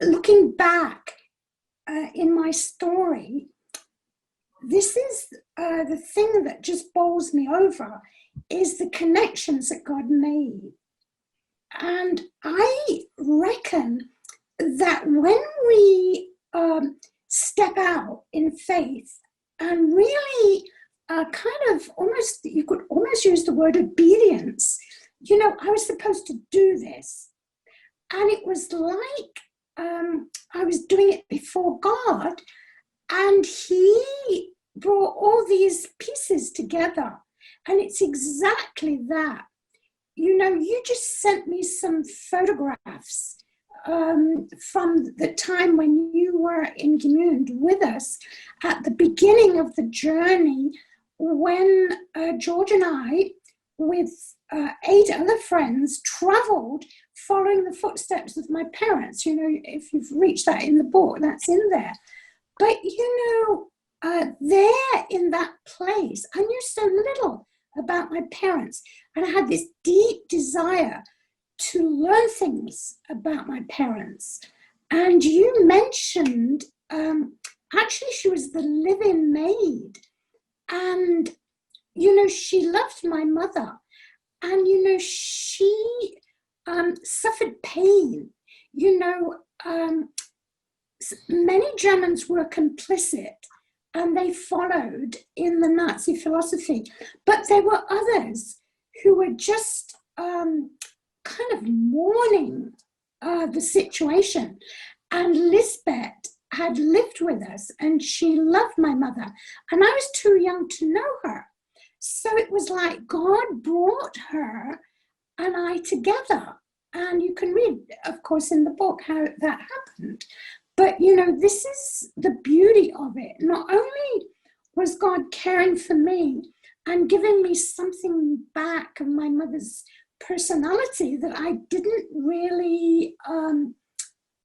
looking back in my story, this is the thing that just bowls me over, is the connections that God made. And I reckon that when we step out in faith and really kind of almost, you could almost use the word obedience. You know, I was supposed to do this. And it was like I was doing it before God, and He brought all these pieces together. And it's exactly that. You know, you just sent me some photographs from the time when you were in Gmund with us at the beginning of the journey, when George and I, with 8 other friends, traveled following the footsteps of my parents. You know, if you've reached that in the book, that's in there. But, you know, there in that place, I knew so little about my parents, and I had this deep desire to learn things about my parents. And you mentioned, actually, she was the live-in maid, and, you know, she loved my mother, and, you know, she suffered pain. You know, many Germans were complicit, and they followed in the Nazi philosophy. But there were others who were just kind of mourning the situation. And Lisbeth had lived with us, and she loved my mother. And I was too young to know her. So it was like God brought her and I together. And you can read, of course, in the book how that happened. But, you know, this is the beauty of it. Not only was God caring for me and giving me something back of my mother's personality that I didn't really, I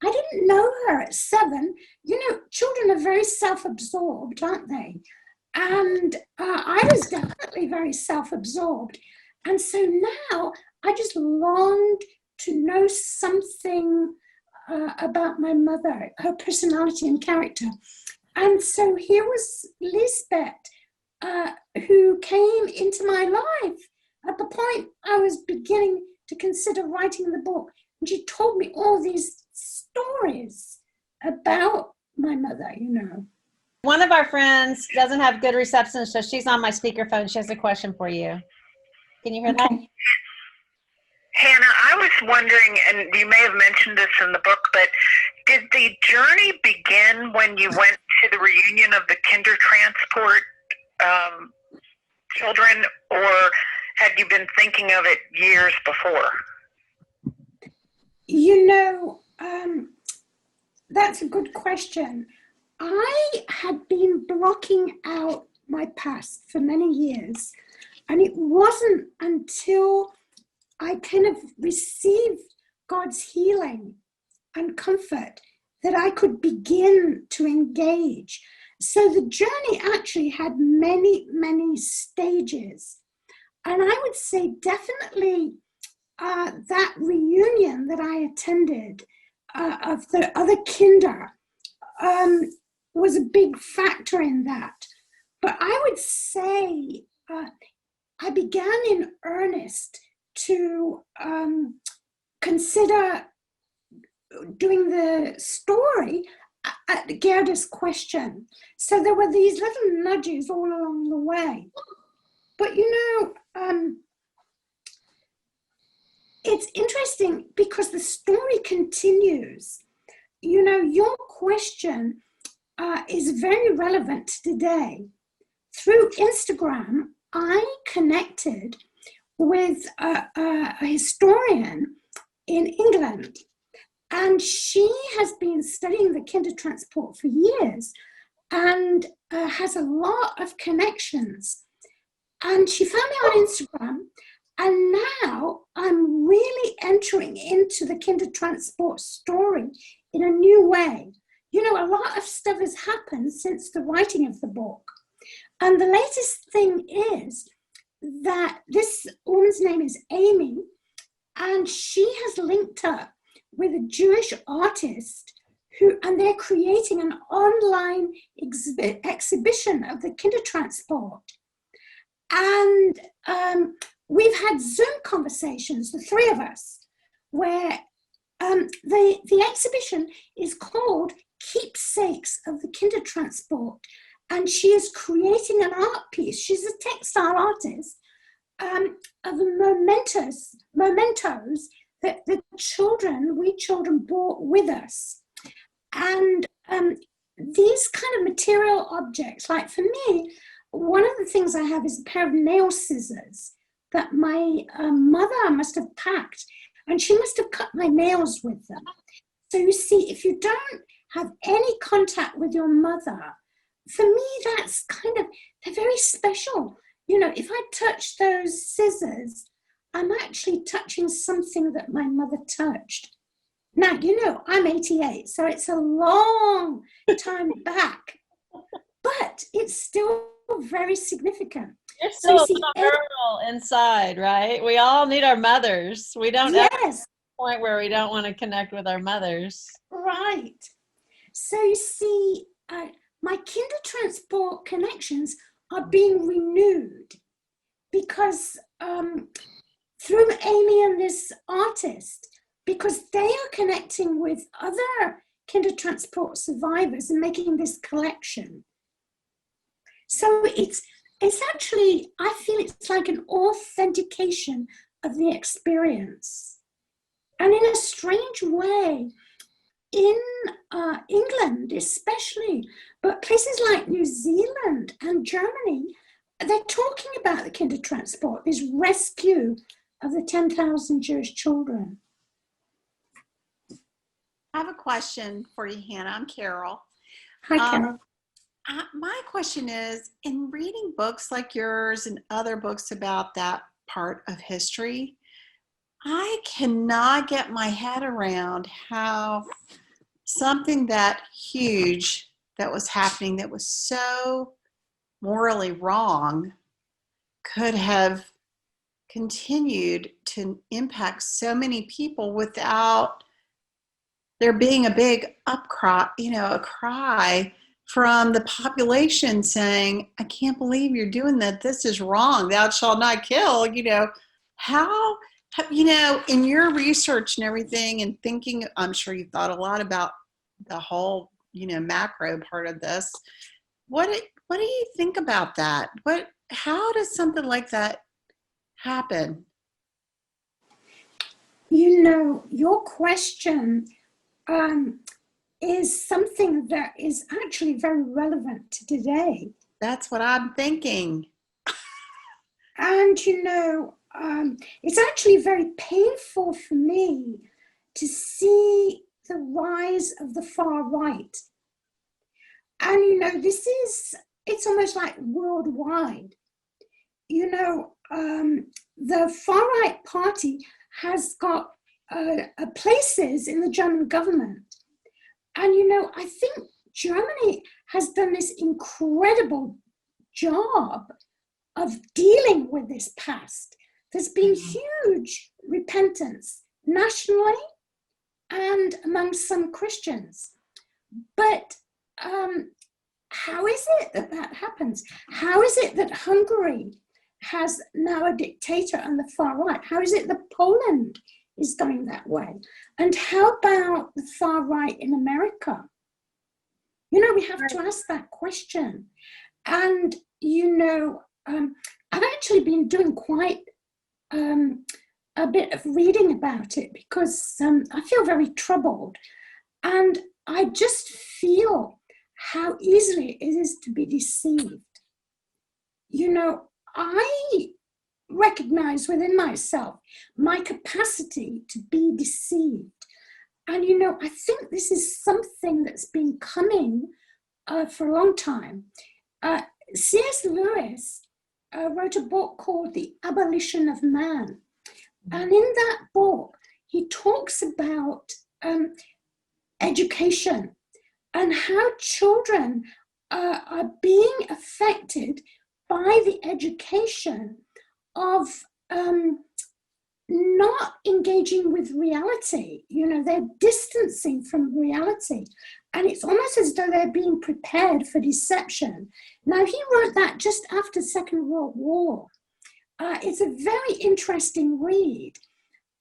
didn't know her at 7. You know, children are very self-absorbed, aren't they? And I was definitely very self-absorbed. And so now I just longed to know something about my mother, her personality and character. And so here was Lisbeth, who came into my life at the point I was beginning to consider writing the book. And she told me all these stories about my mother, you know. One of our friends doesn't have good reception, so she's on my speakerphone. She has a question for you. Can you hear that? Hannah, I was wondering, and you may have mentioned this in the book, but did the journey begin when you went to the reunion of the Kinder Transport children, or had you been thinking of it years before? You know, that's a good question. I had been blocking out my past for many years, and it wasn't until I kind of received God's healing and comfort that I could begin to engage. So the journey actually had many, many stages. And I would say definitely that reunion that I attended of the other kinder was a big factor in that. But I would say I began in earnest to consider doing the story at Gerda's question. So there were these little nudges all along the way. But you know, it's interesting because the story continues. You know, your question is very relevant today. Through Instagram, I connected with a historian in England, and she has been studying the Kindertransport for years and has a lot of connections. And she found me on Instagram, and now I'm really entering into the Kindertransport story in a new way. You know, a lot of stuff has happened since the writing of the book. And the latest thing is that this woman's name is Amy, and she has linked up with a Jewish artist and they're creating an online exhibition of the Kindertransport. And we've had Zoom conversations, the three of us, where the exhibition is called Keepsakes of the Kindertransport. And she is creating an art piece. She's a textile artist of mementos that we children brought with us. And these kind of material objects, like for me, one of the things I have is a pair of nail scissors that my mother must have packed, and she must have cut my nails with them. So you see, if you don't have any contact with your mother, for me, that's they're very special. You know, if I touch those scissors, I'm actually touching something that my mother touched. Now, you know, I'm 88, so it's a long time back, but it's still very significant. You're still a little girl inside, right? We all need our mothers. We don't ever get to the point where we don't want to connect with our mothers. Right. So you see, my Kindertransport connections are being renewed because through Amy and this artist, because they are connecting with other Kindertransport survivors and making this collection. So it's actually, I feel it's like an authentication of the experience. And in a strange way, in England especially, but places like New Zealand and Germany, they're talking about the Kindertransport, this rescue of the 10,000 Jewish children. I have a question for you, Hannah. I'm Carol. Hi, Carol. My question is, in reading books like yours and other books about that part of history, I cannot get my head around how something that huge that was happening, that was so morally wrong, could have continued to impact so many people without there being a big upcry, a cry from the population saying, I can't believe you're doing that. This is wrong. Thou shalt not kill. How, in your research and everything and thinking, I'm sure you thought a lot about the whole, macro part of this. What do you think about that? How does something like that happen? Your question is something that is actually very relevant to today. That's what I'm thinking. And, it's actually very painful for me to see the rise of the far right. And, it's almost like worldwide. The far right party has got places in the German government. And, I think Germany has done this incredible job of dealing with this past. There's been huge repentance nationally and among some Christians. But how is it that happens? How is it that Hungary has now a dictator on the far right? How is it that Poland is going that way? And how about the far right in America? We have to ask that question. And, I've actually been doing quite a bit of reading about it because I feel very troubled. And I just feel how easily it is to be deceived. I recognize within myself my capacity to be deceived. And, I think this is something that's been coming for a long time. C.S. Lewis wrote a book called The Abolition of Man. And in that book, he talks about education and how children are being affected by the education of not engaging with reality. They're distancing from reality. And it's almost as though they're being prepared for deception. Now, he wrote that just after Second World War. It's a very interesting read.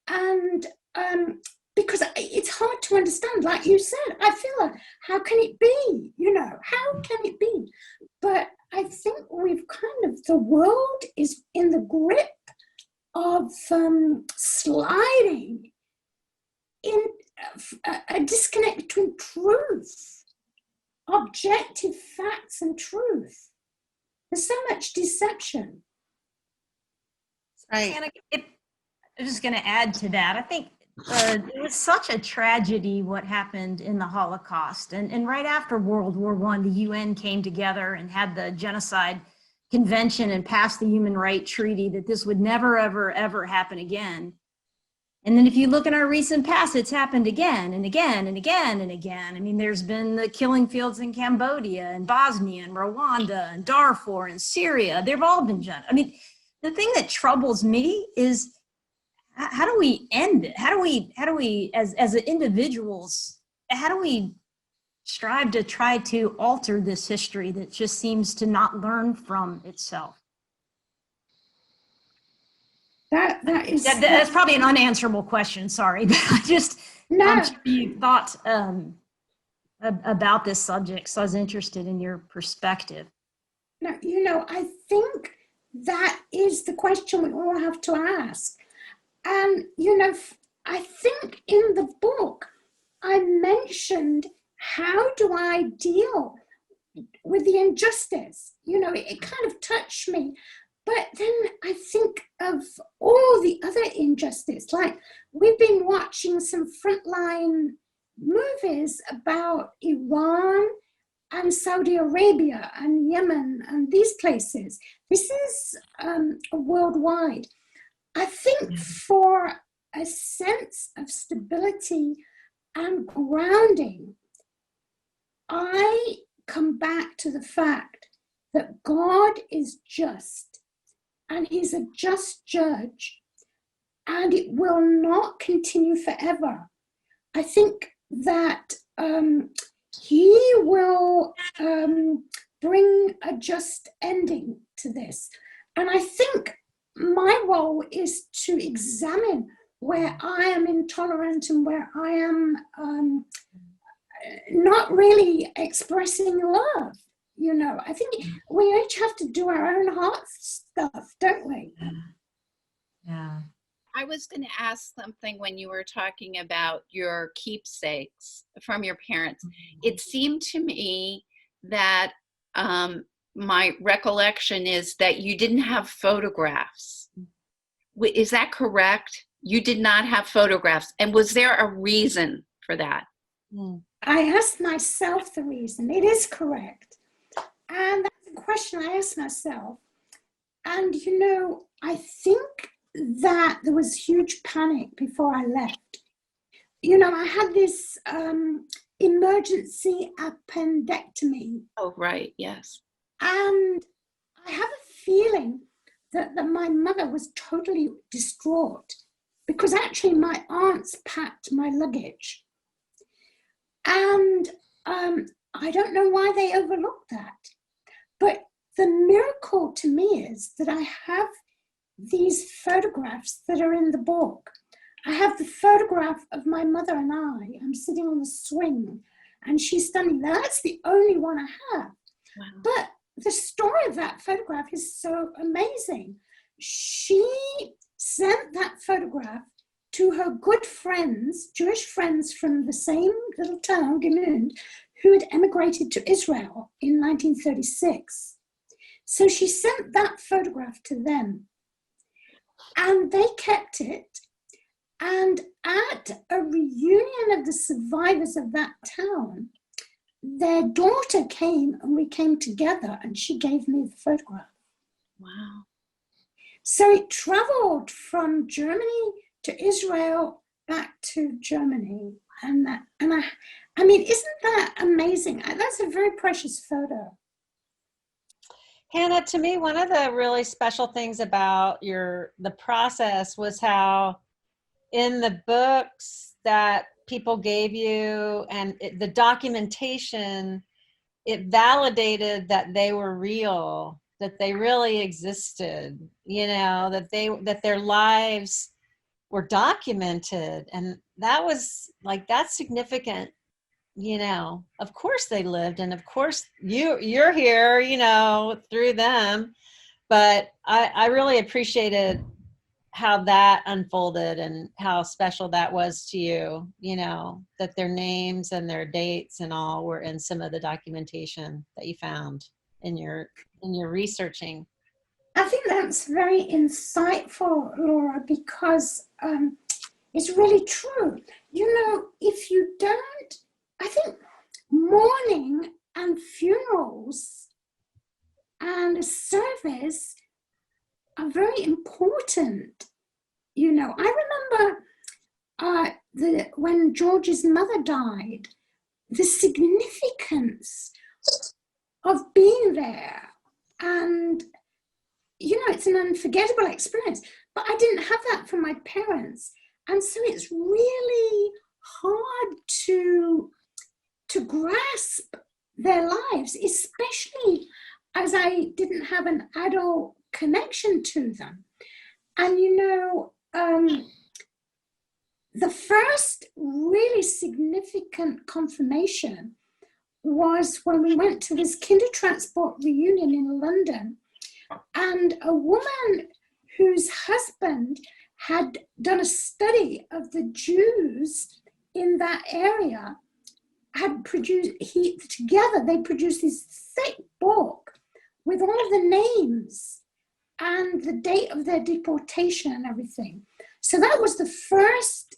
And because it's hard to understand, like you said, I feel like, how can it be? How can it be? But I think the world is in the grip of sliding in a disconnect between truth, objective facts and truth. There's so much deception. Right. And I'm just going to add to that. I think it was such a tragedy what happened in the Holocaust. And right after World War I, the UN came together and had the Genocide Convention and passed the Human Rights Treaty that this would never, ever, ever happen again. And then if you look in our recent past, it's happened again and again and again and again. I mean, there's been the killing fields in Cambodia and Bosnia and Rwanda and Darfur and Syria. They've all been done. I mean, the thing that troubles me is, how do we end it? How do we as individuals, how do we strive to try to alter this history that just seems to not learn from itself? That's probably an unanswerable question. Sorry, but I just you thought about this subject, so I was interested in your perspective. No, I think that is the question we all have to ask. And I think in the book I mentioned, how do I deal with the injustice? It kind of touched me. But then I think of all the other injustice. Like, we've been watching some frontline movies about Iran and Saudi Arabia and Yemen and these places. This is worldwide. I think for a sense of stability and grounding, I come back to the fact that God is just. And he's a just judge, and it will not continue forever. I think that he will bring a just ending to this. And I think my role is to examine where I am intolerant and where I am not really expressing love. I think we each have to do our own heart stuff, don't we? Yeah. I was going to ask something when you were talking about your keepsakes from your parents. It seemed to me that my recollection is that you didn't have photographs. Is that correct? You did not have photographs. And was there a reason for that? I asked myself the reason. It is correct. And that's a question I asked myself. And, I think that there was huge panic before I left. I had this emergency appendectomy. Oh, right, yes. And I have a feeling that my mother was totally distraught, because actually my aunts packed my luggage. And I don't know why they overlooked that. But the miracle to me is that I have these photographs that are in the book. I have the photograph of my mother and I. I'm sitting on the swing and she's standing there. That's the only one I have. Wow. But the story of that photograph is so amazing. She sent that photograph to her good friends, Jewish friends from the same little town, Gemund, who had emigrated to Israel in 1936. So she sent that photograph to them, and they kept it. And at a reunion of the survivors of that town, their daughter came and we came together, and she gave me the photograph. Wow. So it traveled from Germany to Israel, back to Germany. And I mean, isn't that amazing? That's a very precious photo. Hannah, to me, one of the really special things about the process was how in the books that people gave you and the documentation, it validated that they were real, that they really existed, you know, that their lives were documented. And that was like, that's significant. You know, of course they lived, and of course you're here, you know, through them. But I really appreciated how that unfolded and how special that was to you, you know, that their names and their dates and all were in some of the documentation that you found in your researching. I think that's very insightful, Laura, because it's really true. You know, if you don't, I think mourning and funerals and a service are very important. You know, I remember when George's mother died, the significance of being there. And, you know, it's an unforgettable experience, but I didn't have that from my parents. And so it's really hard to grasp their lives, especially as I didn't have an adult connection to them. And, you know, the first really significant confirmation was when we went to this Kindertransport reunion in London, and a woman whose husband had done a study of the Jews in that area had produced, they produced this thick book with all of the names and the date of their deportation and everything. So that was the first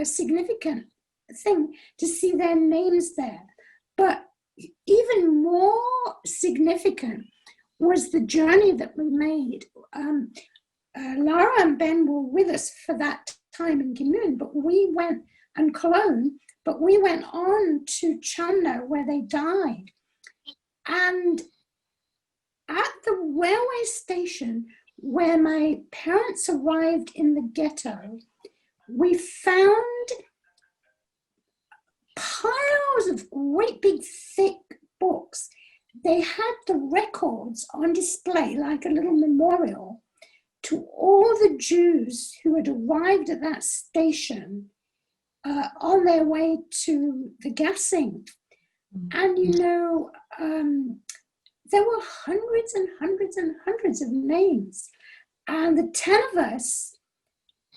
significant thing, to see their names there. But even more significant was the journey that we made. Lara and Ben were with us for that time in Gimun, but we went, and Cologne, but we went on to Chelmno where they died. And at the railway station where my parents arrived in the ghetto, we found piles of great big thick books. They had the records on display like a little memorial to all the Jews who had arrived at that station on their way to the gassing. And, you know, there were hundreds and hundreds and hundreds of names. And the 10 of us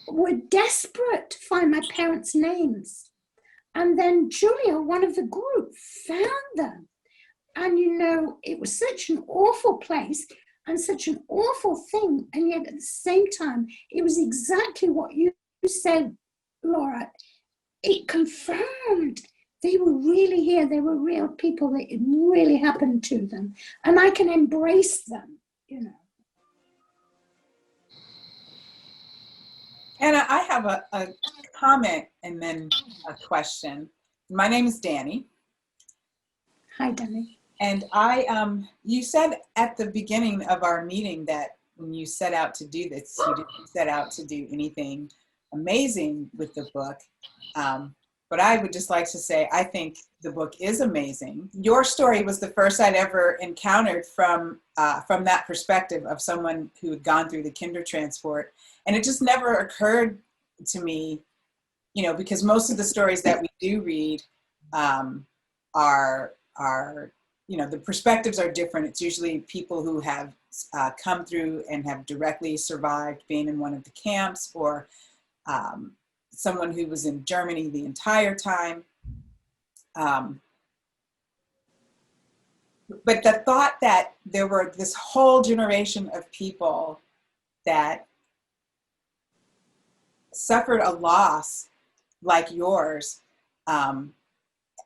were desperate to find my parents' names. And then Julia, one of the group, found them. And, you know, it was such an awful place and such an awful thing. And yet at the same time, it was exactly what you said, Laura. It confirmed they were really here. They were real people. It really happened to them. And I can embrace them, you know. Anna, I have a comment and then a question. My name is Danny. Hi, Danny. And you said at the beginning of our meeting that when you set out to do this, you didn't set out to do anything amazing with the book. But I would just like to say, I think the book is amazing. Your story was the first I'd ever encountered from that perspective of someone who had gone through the Kindertransport. And it just never occurred to me, you know, because most of the stories that we do read are, you know, the perspectives are different. It's usually people who have come through and have directly survived being in one of the camps, or someone who was in Germany the entire time. But the thought that there were this whole generation of people that suffered a loss like yours, and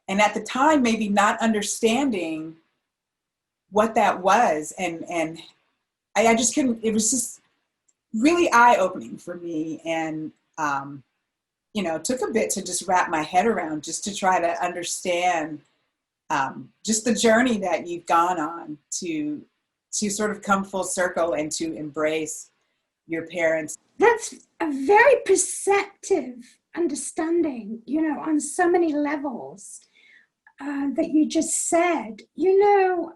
at the time maybe not understanding what that was, and I just couldn't, it was just really eye-opening for me, and you know, it took a bit to just wrap my head around, just to try to understand just the journey that you've gone on to to sort of come full circle and to embrace your parents. That's a very perceptive understanding, you know, on so many levels that you just said. You know,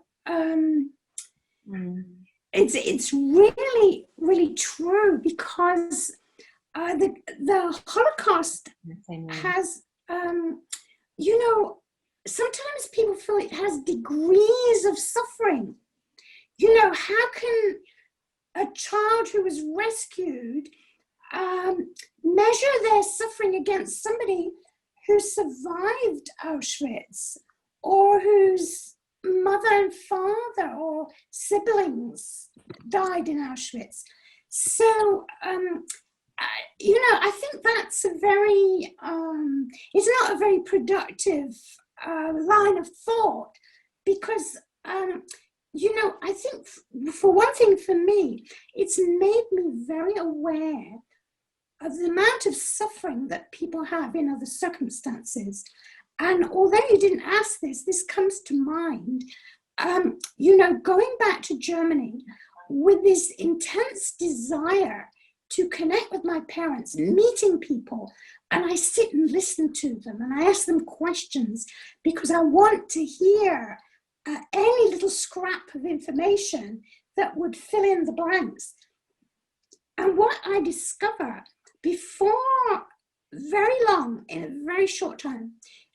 it's really, really true, because the Holocaust has, you know, sometimes people feel it has degrees of suffering. You know, how can a child who was rescued measure their suffering against somebody who survived Auschwitz, or whose mother and father or siblings died in Auschwitz? So, you know, I think that's a very, it's not a very productive line of thought, because, you know, I think for one thing, for me, it's made me very aware of the amount of suffering that people have in other circumstances. And although you didn't ask this, this comes to mind. You know, going back to Germany with this intense desire to connect with my parents, meeting people, and I sit and listen to them, and I ask them questions because I want to hear any little scrap of information that would fill in the blanks. And what I discover, before very long, in a very short time,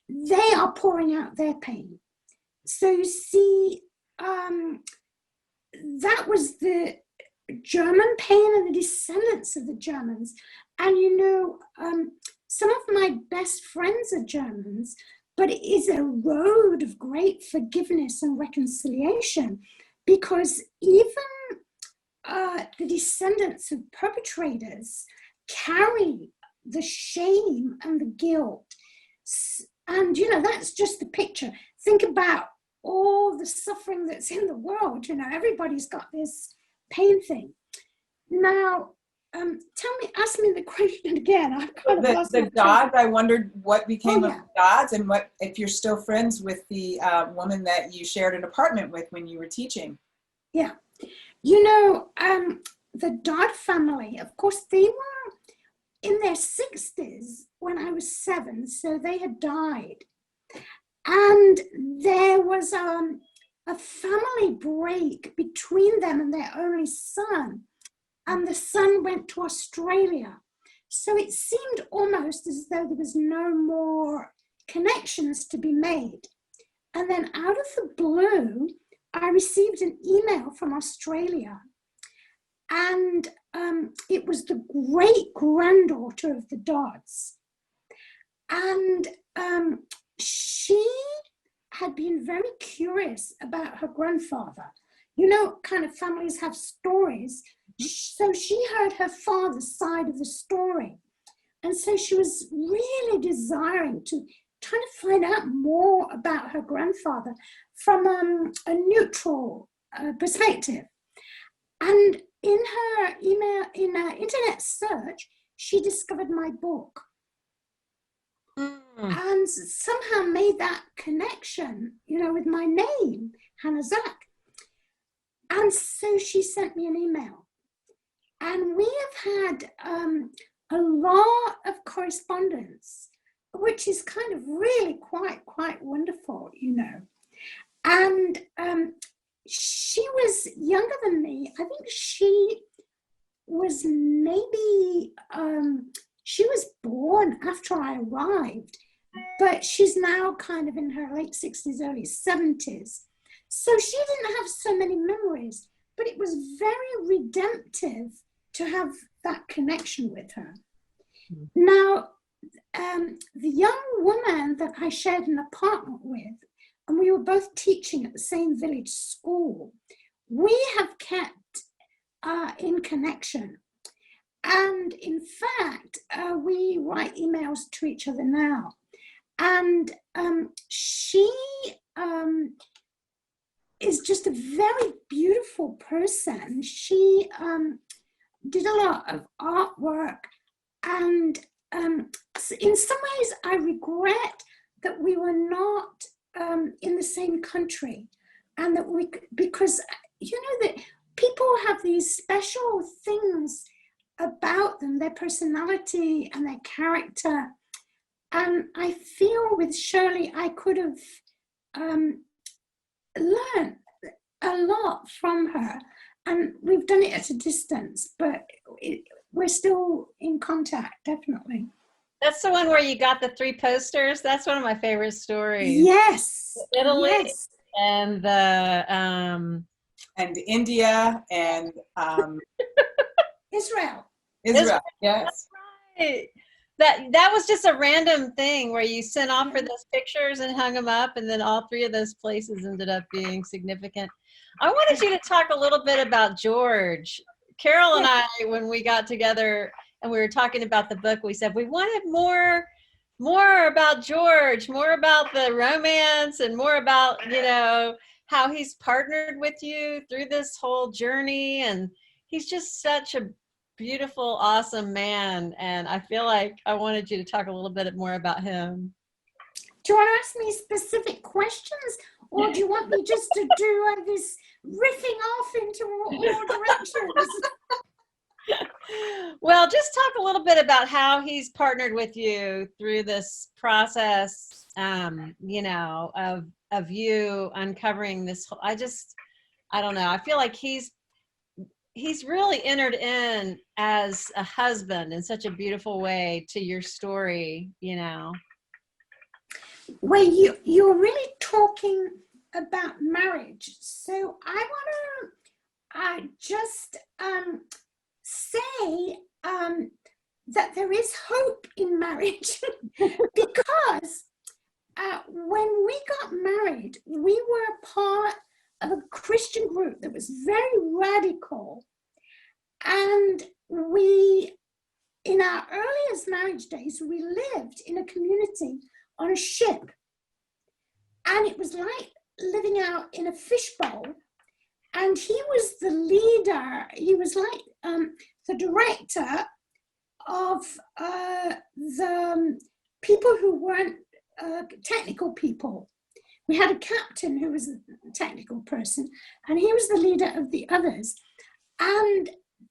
they are pouring out their pain. So you see, that was the German pain and the descendants of the Germans. And you know, some of my best friends are Germans, but it is a road of great forgiveness and reconciliation, because even the descendants of perpetrators carry the shame and the guilt. And, you know, that's just the picture. Think about all the suffering that's in the world. You know, everybody's got this pain thing. Now, ask me the question again. I've kind of lost the gods. I wondered what became of the gods, and what, if you're still friends with the woman that you shared an apartment with when you were teaching. Yeah. You know, the Dodd family, of course, they were in their 60s when I was 7, so they had died. And there was a family break between them and their only son. And the son went to Australia. So it seemed almost as though there was no more connections to be made. And then out of the blue, I received an email from Australia. And it was the great granddaughter of the Dodds. And she had been very curious about her grandfather. You know, kind of families have stories. So she heard her father's side of the story. And so she was really desiring to try to find out more about her grandfather from a neutral perspective. And in her internet search, she discovered my book. And somehow made that connection, you know, with my name, Hanna Zack. And so she sent me an email. And we have had a lot of correspondence, which is kind of really quite wonderful, you know. And she was younger than me. I think she was maybe, she was born after I arrived, but she's now kind of in her late 60s, early 70s. So she didn't have so many memories, but it was very redemptive to have that connection with her. Now, the young woman that I shared an apartment with, and we were both teaching at the same village school, we have kept in connection. And in fact, we write emails to each other now. And she is just a very beautiful person. She did a lot of artwork, and in some ways I regret that we were not in the same country, and that because you know, that people have these special things about them, their personality and their character. And I feel with Shirley, I could have learned a lot from her. And we've done it at a distance, but we're still in contact, definitely. That's the one where you got the 3 posters. That's one of my favorite stories. Yes. Italy Yes. and the And India and Israel. Israel. Yes. right. That was just a random thing where you sent off for those pictures and hung them up, and then all 3 of those places ended up being significant. I wanted you to talk a little bit about George. Carol and I, when we got together and we were talking about the book, we said we wanted more about George, more about the romance, and more about, you know, how he's partnered with you through this whole journey. And he's just such a beautiful, awesome man. And I feel like I wanted you to talk a little bit more about him. Do you want to ask me specific questions, or do you want me just to do like this riffing off into all directions? Well, just talk a little bit about how he's partnered with you through this process, you know, of you uncovering this whole, I don't know. I feel like he's really entered in as a husband in such a beautiful way to your story, you know. Well, you're really talking about marriage. So I want to just say that there is hope in marriage because when we got married, we were part of a Christian group that was very radical. And we, in our earliest marriage days, we lived in a community on a ship. And it was like living out in a fishbowl. And he was the leader, he was like the director of the people who weren't technical people. We had a captain who was a technical person, and he was the leader of the others. And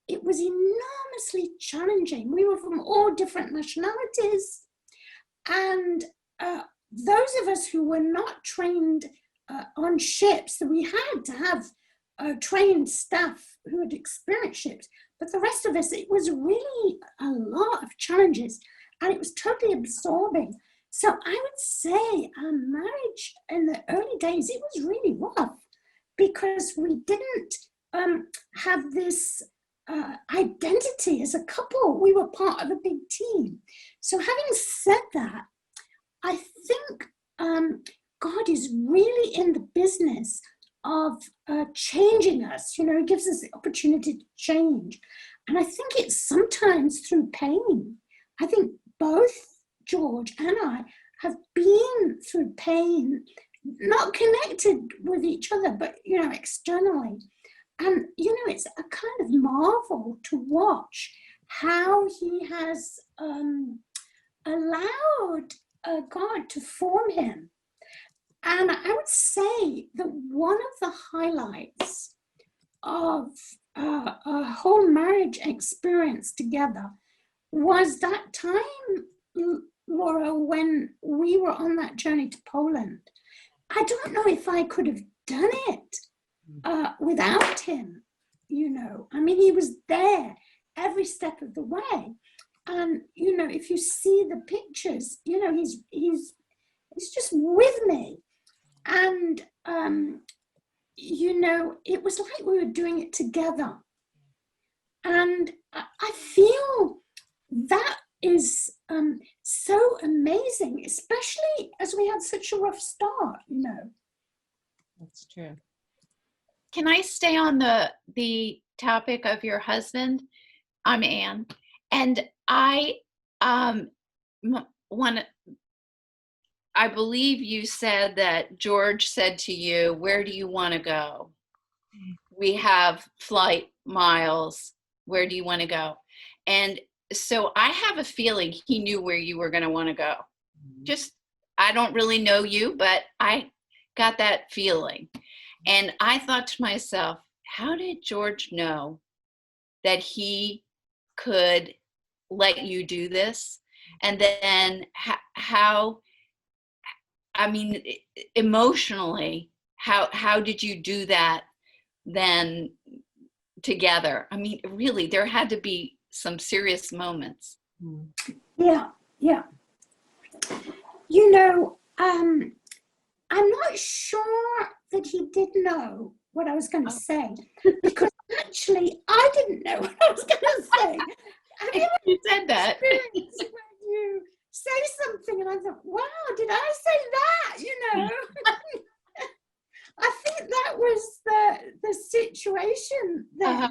it was enormously challenging. We were from all different nationalities. And those of us who were not trained on ships, so we had to have trained staff who had experienced ships, but the rest of us, it was really a lot of challenges, and it was totally absorbing. So I would say our marriage in the early days, it was really rough because we didn't have this identity as a couple. We were part of a big team. So having said that, I think God is really in the business of changing us. You know, he gives us the opportunity to change. And I think it's sometimes through pain. I think both George and I have been through pain, not connected with each other, but, you know, externally. And, you know, it's a kind of marvel to watch how he has allowed God to form him. And I would say that one of the highlights of our whole marriage experience together was that time, Laura, when we were on that journey to Poland. I don't know if I could have done it without him, you know. I mean, he was there every step of the way. And, you know, if you see the pictures, you know, he's just with me. And, you know, it was like we were doing it together. And I feel that is so amazing, especially as we had such a rough start, you know. That's true. Can I stay on the topic of your husband? I'm Anne. And I I believe you said that George said to you, where do you want to go? We have flight miles. Where do you want to go? And so I have a feeling he knew where you were going to want to go. Just, I don't really know you, but I got that feeling. And I thought to myself, how did George know that he could let you do this? And then how, I mean, emotionally, how did you do that then together? I mean, really, there had to be some serious moments. Yeah, yeah. You know, I'm not sure that he did know what I was going to say, because actually I didn't know what I was going to say. Have you You said that. experienced when you say something and I thought, wow, did I say that? You know, I think that was the situation there.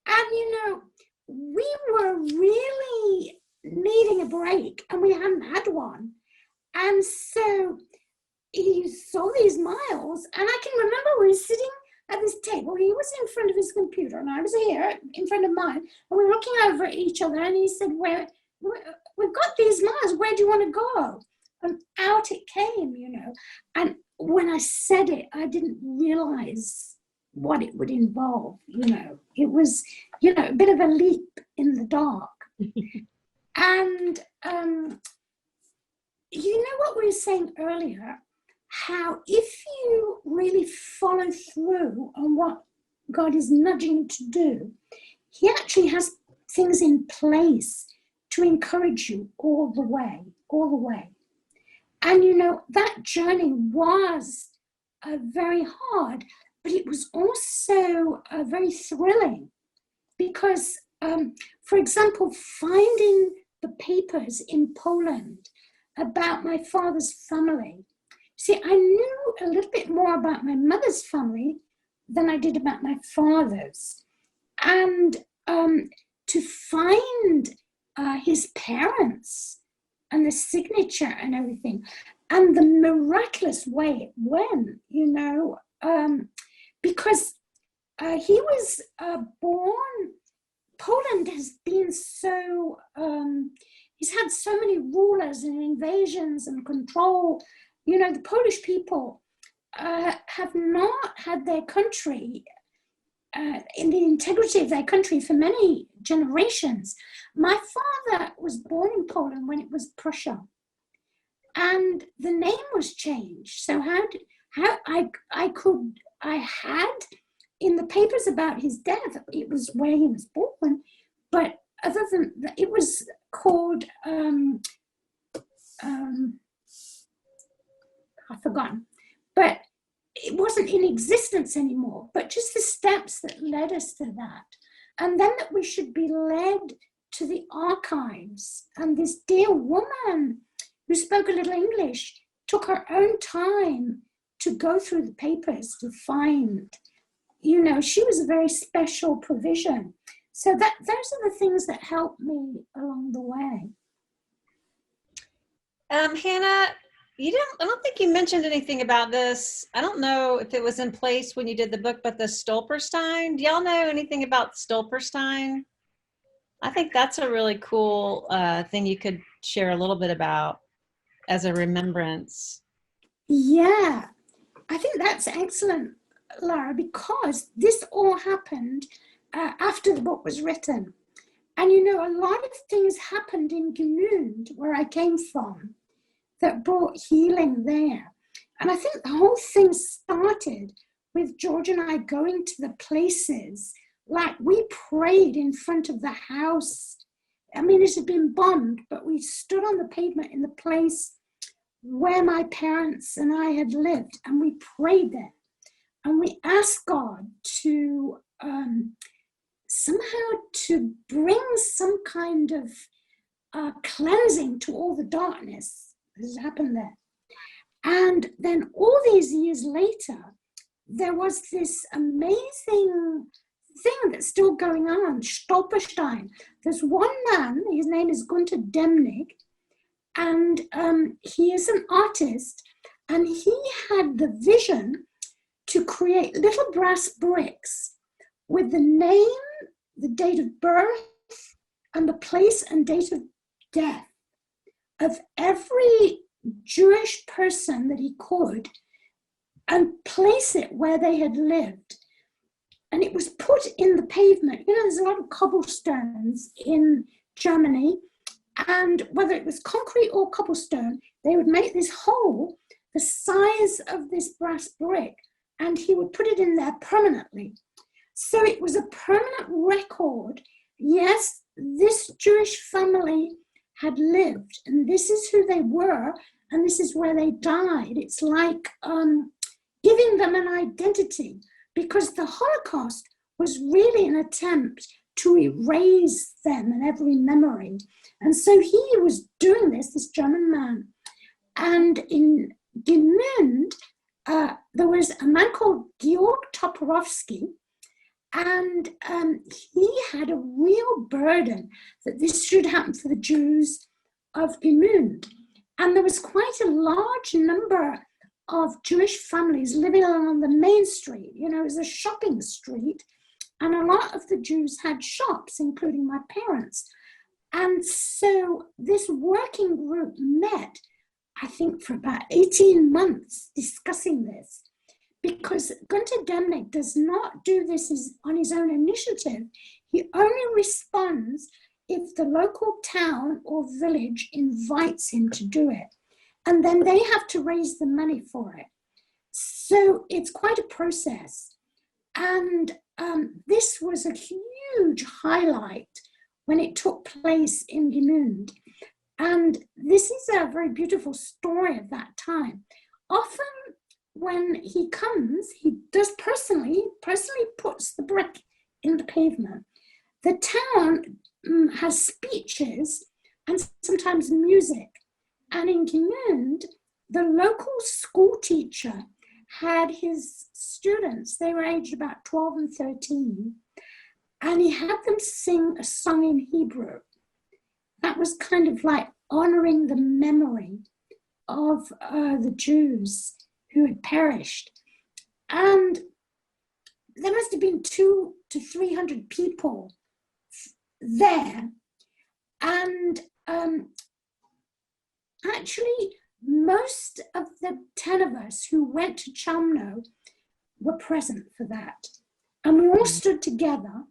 And you know, we were really needing a break and we hadn't had one. And so he saw these miles, and I can remember we were sitting at this table. He was in front of his computer and I was here in front of mine, and we were looking over at each other, and he said, we've got these miles, where do you want to go? And out it came, you know. And when I said it, I didn't realize what it would involve, you know. It was, you know, a bit of a leap in the dark. And you know what we were saying earlier, how if you really follow through on what God is nudging you to do, he actually has things in place to encourage you all the way, all the way. And you know, that journey was very hard, but it was also very thrilling because, for example, finding the papers in Poland about my father's family. See, I knew a little bit more about my mother's family than I did about my father's. And to find his parents and the signature and everything, and the miraculous way it went, you know, because he was born, Poland has been so, he's had so many rulers and invasions and control. You know, the Polish people have not had their country, in the integrity of their country for many generations. My father was born in Poland when it was Prussia, and the name was changed. So I had in the papers about his death, it was where he was born, but other than that, it was called, I've forgotten, but it wasn't in existence anymore, but just the steps that led us to that. And then that we should be led to the archives. And this dear woman who spoke a little English took her own time to go through the papers to find, you know, she was a very special provision. So those are the things that helped me along the way. Hannah, I don't think you mentioned anything about this. I don't know if it was in place when you did the book, but the Stolperstein. Do y'all know anything about Stolperstein? I think that's a really cool thing you could share a little bit about as a remembrance. Yeah, I think that's excellent, Lara, because this all happened after the book was written. And you know, a lot of things happened in Gmund, where I came from, that brought healing there. And I think the whole thing started with George and I going to the places, like we prayed in front of the house. I mean, it had been bombed, but we stood on the pavement in the place where my parents and I had lived, and we prayed there. And we asked God to somehow to bring some kind of cleansing to all the darkness that has happened there. And then all these years later, there was this amazing thing that's still going on, Stolperstein. There's one man, his name is Gunther Demnig, and he is an artist, and he had the vision to create little brass bricks with the name, the date of birth, and the place and date of death of every Jewish person that he could, and place it where they had lived. and it was put in the pavement. You know, there's a lot of cobblestones in Germany, and whether it was concrete or cobblestone, they would make this hole the size of this brass brick, and he would put it in there permanently. So it was a permanent record. Yes, this Jewish family had lived, and this is who they were, and this is where they died. It's like giving them an identity, because the Holocaust was really an attempt to erase them and every memory. And so he was doing this German man. And in Gmünd, there was a man called Georg Toporowski, and he had a real burden that this should happen for the Jews of Gmünd. And there was quite a large number of Jewish families living along the main street. You know, it was a shopping street, and a lot of the Jews had shops, including my parents. And so this working group met, I think, for about 18 months discussing this, because Gunter Demnig does not do this on his own initiative. He only responds if the local town or village invites him to do it. And then they have to raise the money for it. So it's quite a process. And this was a huge highlight when it took place in Gmünd. And this is a very beautiful story of that time. Often when he comes, he does personally puts the brick in the pavement. The town has speeches and sometimes music. And in Gmünd, the local school teacher had his students, they were aged about 12 and 13, and he had them sing a song in Hebrew. That was kind of like honoring the memory of the Jews who had perished. And there must have been 200 to 300 people there. And actually, most of the 10 of us who went to Chelmno were present for that. And we all stood together,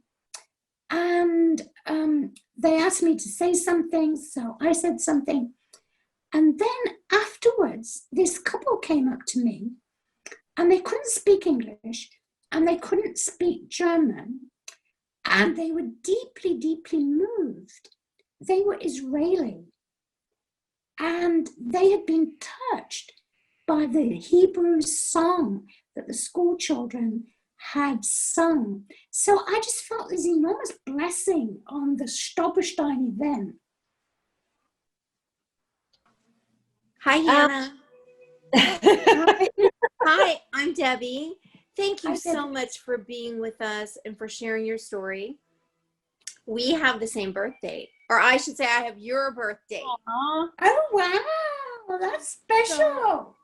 and they asked me to say something, so I said something. And then afterwards, this couple came up to me, and they couldn't speak English, and they couldn't speak German, and they were deeply, deeply moved. They were Israeli, and they had been touched by the Hebrew song that the school children had sung. So I just felt this enormous blessing on the Stolperstein event. Hi, Hannah. Hi, I'm Debbie. Thank you so much for being with us and for sharing your story. We have the same birthday, or I should say I have your birthday. Oh, wow, that's special. So,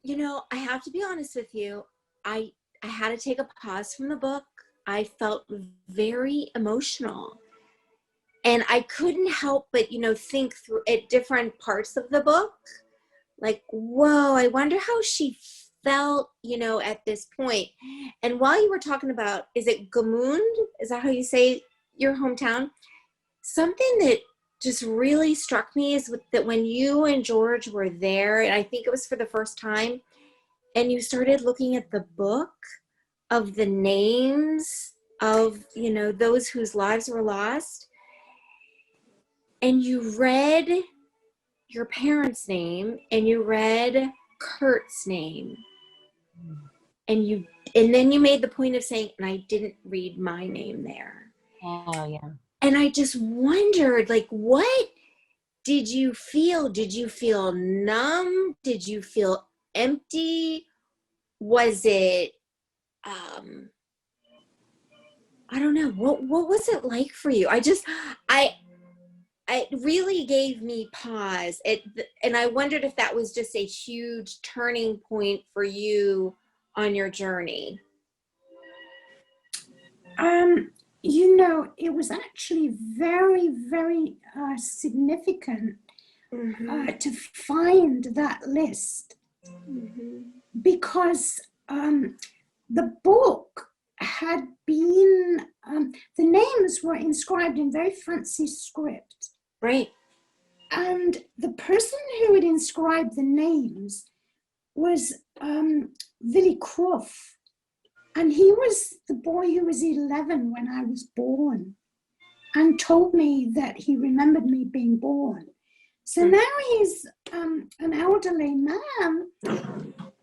you know, I have to be honest with you. I had to take a pause from the book. I felt very emotional. And I couldn't help but, you know, think through at different parts of the book. Like, whoa, I wonder how she felt, you know, at this point. And while you were talking about, is it Gmünd? Is that how you say your hometown? Something that just really struck me is that when you and George were there, and I think it was for the first time, and you started looking at the book of the names of, you know, those whose lives were lost, and you read your parents' name and you read Kurt's name, and then you made the point of saying, and I didn't read my name there. Oh, yeah. And I just wondered, like, what did you feel? Did you feel numb? Did you feel empty? Was it, I don't know, what was it like for you? It really gave me pause. And I wondered if that was just a huge turning point for you on your journey. You know, it was actually very, very significant to find that list, because the book had been, the names were inscribed in very fancy script. Right. And the person who had inscribed the names was Willie Cruff. And he was the boy who was 11 when I was born, and told me that he remembered me being born. So now he's an elderly man,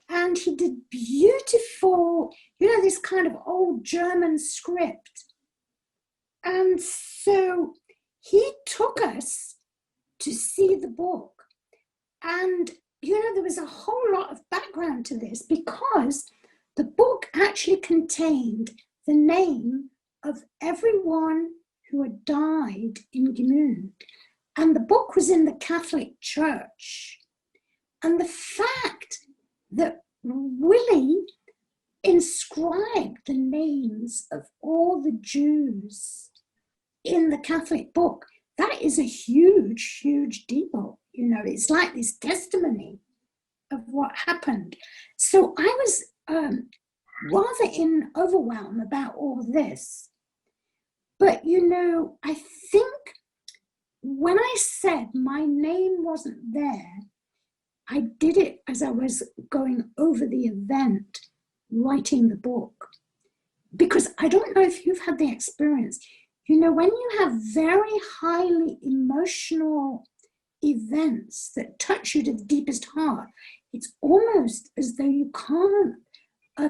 and he did beautiful, this kind of old German script. And so he took us to see the book. And, there was a whole lot of background to this, because the book actually contained the name of everyone who had died in Gmünd. And the book was in the Catholic Church. And the fact that Willie inscribed the names of all the Jews in the Catholic book, that is a huge, huge deal. It's like this testimony of what happened. So I was rather in overwhelm about all this. But, I think when I said my name wasn't there, I did it as I was going over the event, writing the book. Because I don't know if you've had the experience, when you have very highly emotional events that touch you to the deepest heart, it's almost as though you can't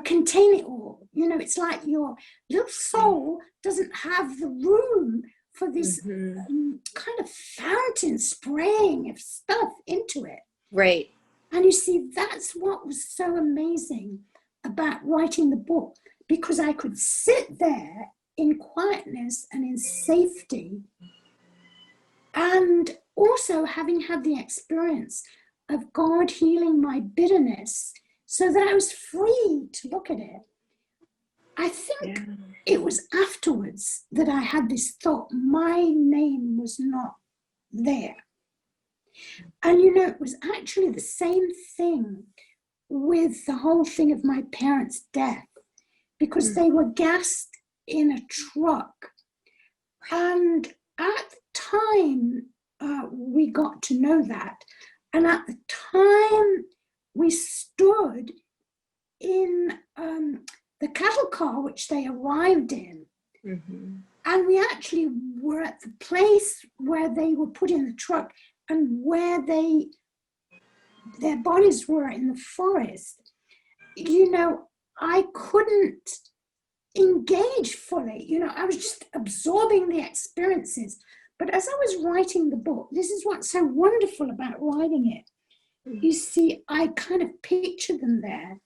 contain it all. It's like your little soul doesn't have the room for this kind of fountain spraying of stuff into it. Right. And you see, that's what was so amazing about writing the book, because I could sit there in quietness and in safety, and also having had the experience of God healing my bitterness so that I was free to look at it. I think it was afterwards that I had this thought, my name was not there. And it was actually the same thing with the whole thing of my parents' death, because they were gassed in a truck. And at the time, we got to know that. And at the time, we stood in the cattle car which they arrived in. And we actually were at the place where they were put in the truck and where their bodies were in the forest. I couldn't engage fully. I was just absorbing the experiences. But as I was writing the book, this is what's so wonderful about writing it. You see, I kind of pictured them there.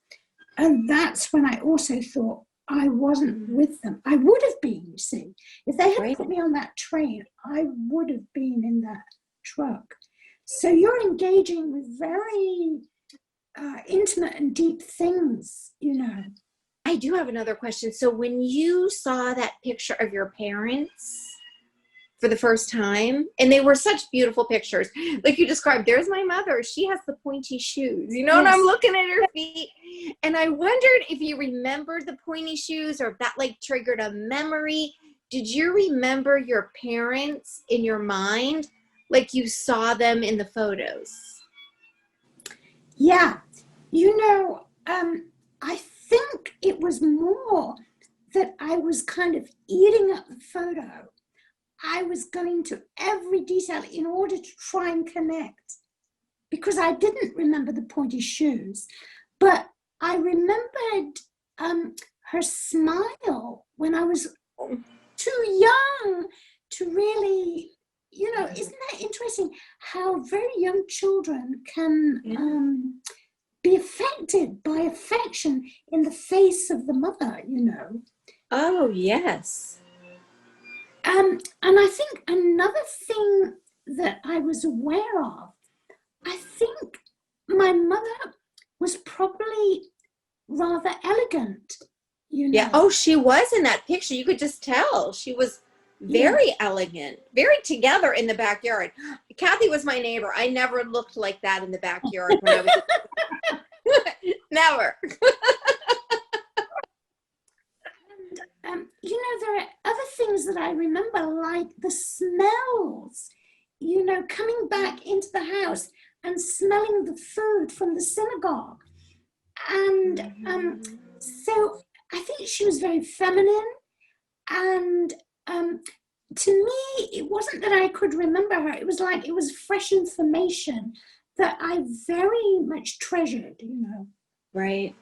And that's when I also thought I wasn't with them. I would have been, you see. If they had put me on that train, I would have been in that truck. So you're engaging with very intimate and deep things, I do have another question. So when you saw that picture of your parents for the first time, and they were such beautiful pictures, like you described, there's my mother, she has the pointy shoes, and I'm looking at her feet, and I wondered if you remembered the pointy shoes, or if that like triggered a memory. Did you remember your parents in your mind, like you saw them in the photos? Yeah, I think it was more that I was kind of eating up the photo. I was going to every detail in order to try and connect, because I didn't remember the pointy shoes, but I remembered her smile when I was too young to really, isn't that interesting how very young children can be affected by affection in the face of the mother, Oh, yes. And I think another thing that I was aware of, I think my mother was probably rather elegant, Yeah. Oh, she was in that picture. You could just tell. She was very elegant, very together in the backyard. Kathy was my neighbor. I never looked like that in the backyard when I was never. there are other things that I remember, like the smells, coming back into the house and smelling the food from the synagogue. And so I think she was very feminine. And to me, it wasn't that I could remember her. It was like it was fresh information that I very much treasured, Right.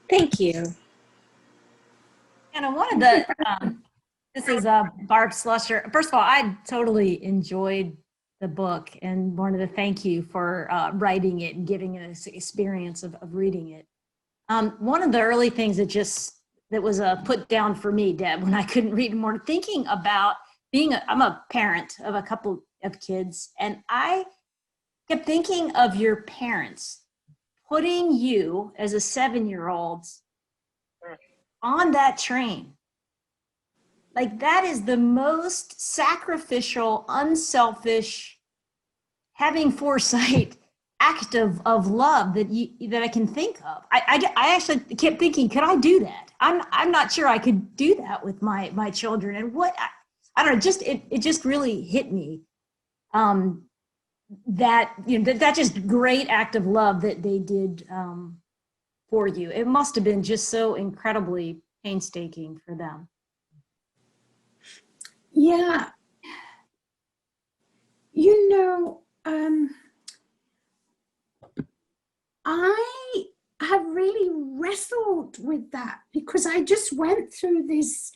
Thank you. And one of the, this is Barb Slusher. First of all, I totally enjoyed the book and wanted to thank you for writing it and giving us the experience of reading it. One of the early things that was put down for me, Deb, when I couldn't read more, thinking about I'm a parent of a couple of kids, and I kept thinking of your parents putting you as a 7-year-old on that train. Like, that is the most sacrificial, unselfish, having foresight act of love that I can think of. I actually kept thinking, could I do that? I'm not sure I could do that with my children. And I don't know, it just really hit me. That just great act of love that they did for you. It must have been just so incredibly painstaking for them. Yeah. I have really wrestled with that because I just went through this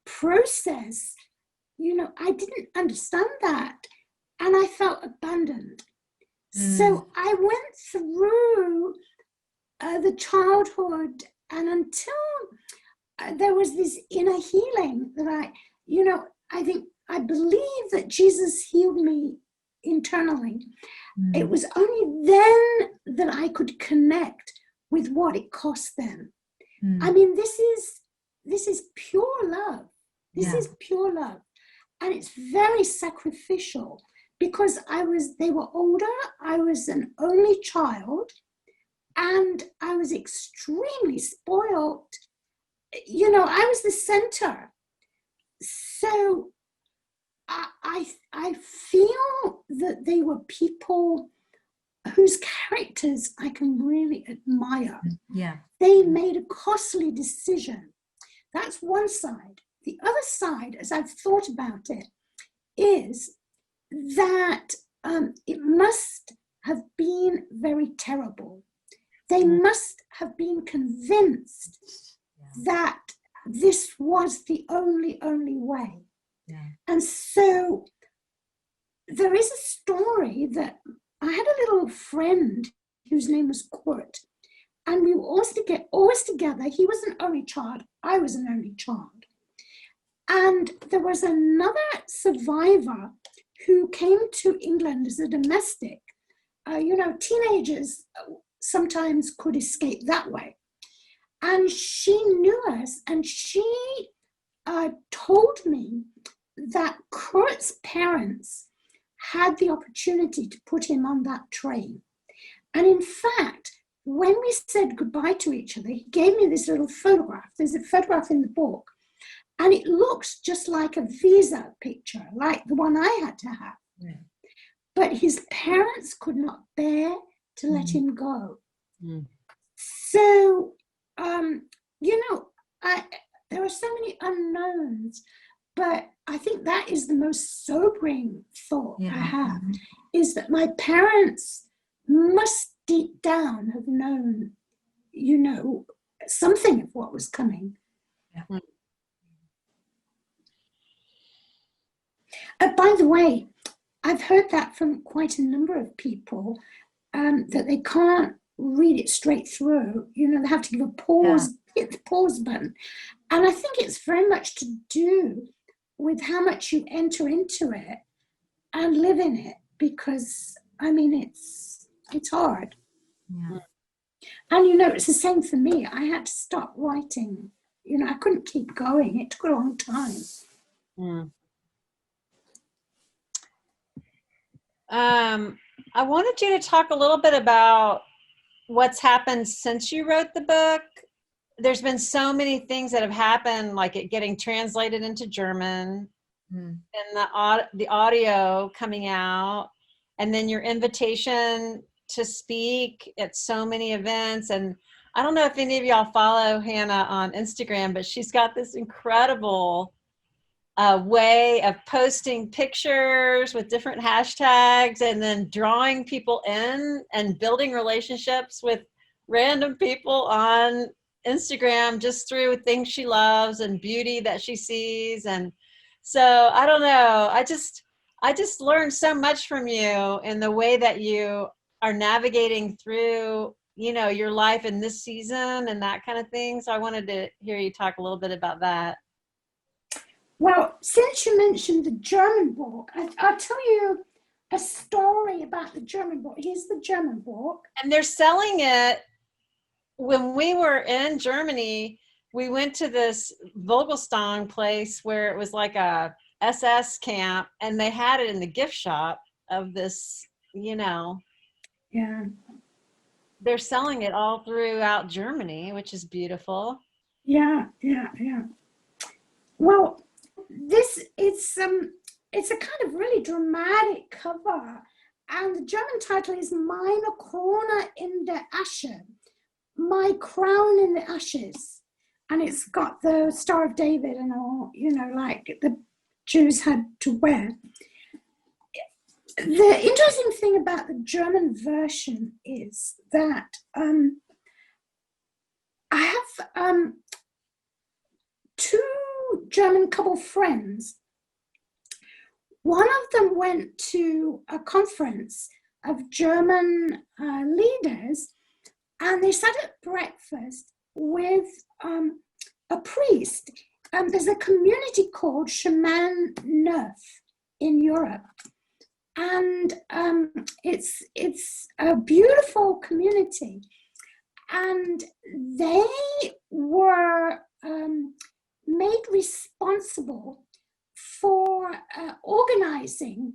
process. I didn't understand that, and I felt abandoned. So I went through the childhood, and until there was this inner healing that I believe that Jesus healed me internally. It was only then that I could connect with what it cost them. I mean, this is pure love. This is pure love. And it's very sacrificial because they were older, I was an only child, and I was extremely spoiled. I was the center. So I feel that they were people whose characters I can really admire. Yeah. They made a costly decision. That's one side. The other side, as I've thought about it, is that it must have been very terrible. They must have been convinced that this was the only way. Yeah. And so there is a story that I had a little friend whose name was Kurt, and we were always together. He was an only child. I was an only child. And there was another survivor who came to England as a domestic. Teenagers sometimes could escape that way. And she knew us, and she told me that Kurt's parents had the opportunity to put him on that train. And in fact, when we said goodbye to each other, he gave me this little photograph. There's a photograph in the book, and it looks just like a visa picture, like the one I had to have. Yeah. But his parents could not bear to let him go. So, there are so many unknowns, but I think that is the most sobering thought I have, is that my parents must deep down have known, something of what was coming. Yeah. By the way, I've heard that from quite a number of people, that they can't read it straight through. They have to give a pause, hit the pause button. And I think it's very much to do with how much you enter into it and live in it, because, it's hard. Yeah. And, it's the same for me. I had to stop writing. I couldn't keep going. It took a long time. I wanted you to talk a little bit about what's happened since you wrote the book. there's been so many things that have happened, like it getting translated into German, and the audio coming out, and then your invitation to speak at so many events. And I don't know if any of y'all follow Hanna on Instagram, but she's got this incredible way of posting pictures with different hashtags and then drawing people in and building relationships with random people on Instagram just through things she loves and beauty that she sees. And so I don't know, I just learned so much from you in the way that you are navigating through, you know, your life in this season and that kind of thing. So I wanted to hear you talk a little bit about that. Well, since you mentioned the German book, I'll tell you a story about the German book. Here's the German book. And they're selling it. When we were in Germany, we went to this Vogelstang place where it was like a SS camp, and they had it in the gift shop of this, you know. Yeah. They're selling it all throughout Germany, which is beautiful. Yeah. Well, it's a kind of really dramatic cover, and the German title is Meine Krone in der Asche, My Crown in the Ashes, and it's got the Star of David and all, you know, like the Jews had to wear. The interesting thing about the German version is that I have two German couple friends. One of them went to a conference of German leaders, and they sat at breakfast with a priest. There's a community called Chemin Neuf in Europe, and it's a beautiful community, and they were made responsible for organizing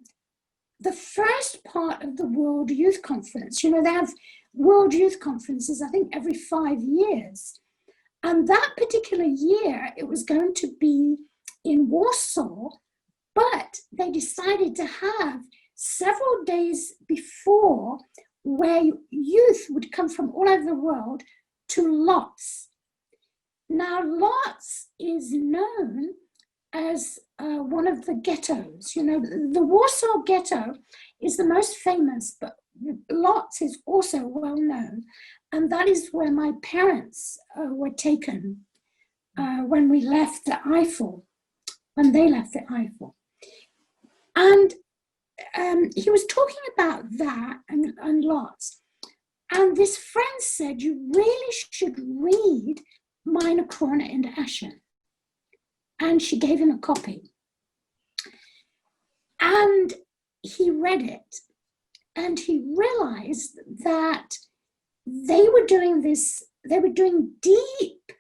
the first part of the World Youth Conference. You know, they have World Youth Conferences, I think, every 5 years. And that particular year, it was going to be in Warsaw, but they decided to have several days before where youth would come from all over the world to Lodz. Now, Lodz is known as one of the ghettos. You know, the Warsaw ghetto is the most famous, but Lodz is also well known. And that is where my parents were taken when we left the Eiffel, when they left the Eiffel. And he was talking about that and Lodz. And this friend said, you really should read Meine Krone in der Asche. And she gave him a copy. And he read it, and he realized that they were doing deep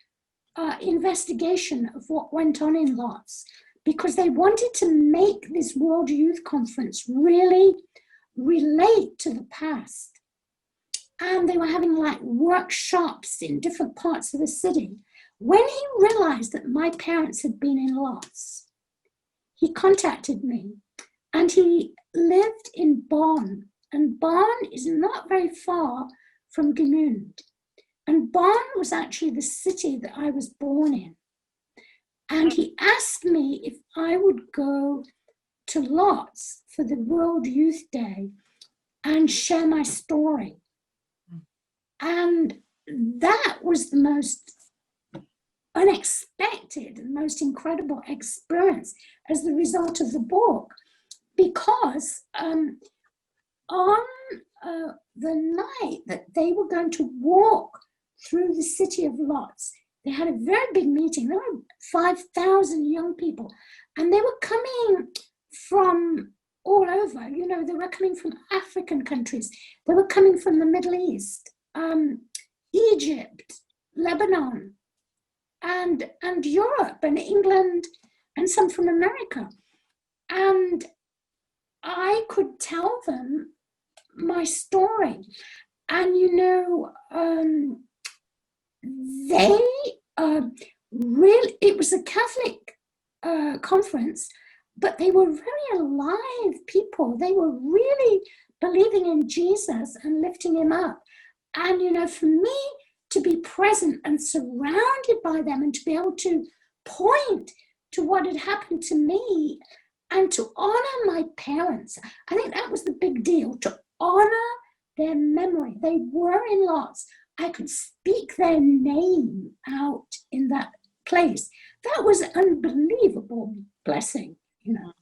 investigation of what went on in Lodz, because they wanted to make this World Youth Conference really relate to the past. And they were having like workshops in different parts of the city. When he realized that my parents had been in Lodz, he contacted me, and he lived in Bonn. And Bonn is not very far from Gmünd. And Bonn was actually the city that I was born in. And he asked me if I would go to Lodz for the World Youth Day and share my story. And that was the most unexpected and most incredible experience as the result of the book, because on the night that they were going to walk through the city of Lodz, they had a very big meeting. There were 5,000 young people, and they were coming from all over. You know, they were coming from African countries. They were coming from the Middle East, Egypt, Lebanon, and Europe and England, and some from America. And I could tell them my story. And, you know, they really, it was a Catholic conference, but they were very alive people. They were really believing in Jesus and lifting him up. And, you know, for me to be present and surrounded by them and to be able to point to what had happened to me and to honor my parents, I think that was the big deal, to honor their memory. They were in lots. I could speak their name out in that place. That was an unbelievable blessing, you know.